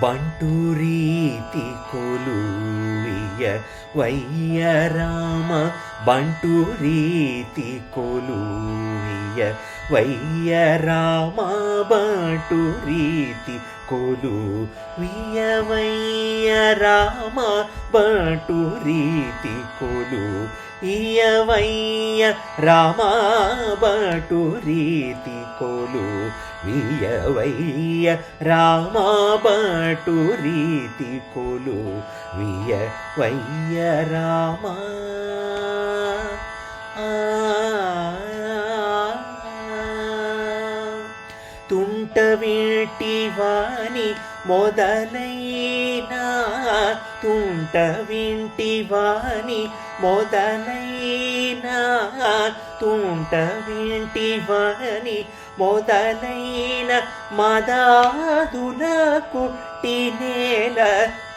ಬಂಟು ರೀತಿ ಕೊಲುವಿಯ ವಯ್ಯ ರಾಮ ಬಂಟು ರೀತಿ ಕೊಲುವಿಯ ವಯ್ಯ ರಾಮ ಬಂಟು ರೀತಿ ಕೊಲುವಿಯ ವಯ್ಯ ರಾಮ ಬಂಟು ರೀತಿ ಕೊಲುವಿಯ ವಯ್ಯ ರಾಮ ಬಂಟು ರೀತಿ ಕೊಲುವಿಯ ವಯ್ಯ ರಾಮ ಬಂಟು ರೀತಿ ಕೊಲುವಿಯ ವಯ್ಯ ರಾಮ తుంటవింటివాని మొదలైనా తుంటవింటివాని మొదలైనా తుంటవింటివాని మొదలైన మదాదుల కుట్టినేల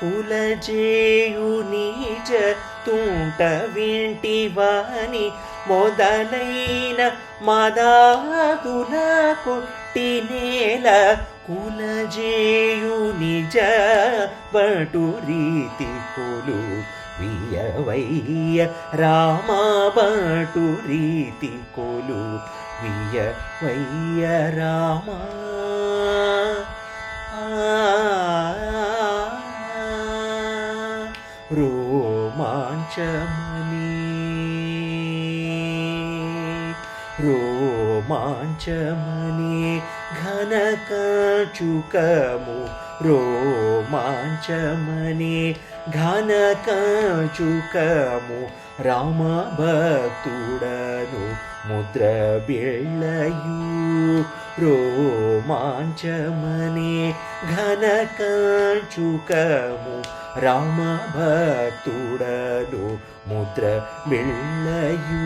కులజేయు నిజ తుంటవింటివాని మొదలైన మదాదుల కుట్టినేల కులజేయు నిజ బటు రీతి కొలువియ వయ్య రామ బటు రీతి కొలువియ వయ్య రామ రోమాంచమని ఘనకంచుకము రోమాంచమని ఘనకంచుకము రామ భక్తుడను ముద్ర బిళ్ళయు రోమాంచమని ఘనకంచుకము రామ భక్తుడను ముద్ర బిళ్ళయు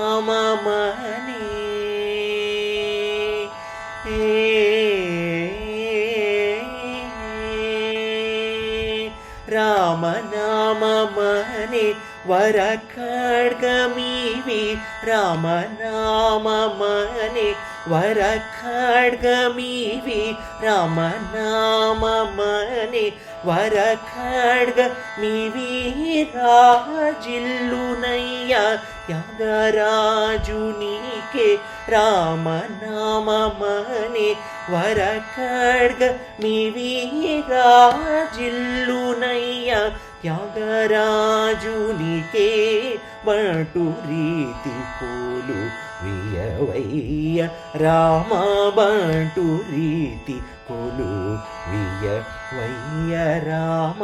రామనామమని రామనామమని వర ఖడ్గమివి రామనామమని వర ఖడ్గమివి రామనామమని వర ఖడ్గమివి రాజిల్లునయ్య త్యాగరాజునికే రామనామమని వర ఖడ్గమివి రాజిల్లునయ్య త్యాగరాజునికే బటు రీతి కొలువియ వయ్య రామ బటు రీతి కొలువియ వయ్య రామ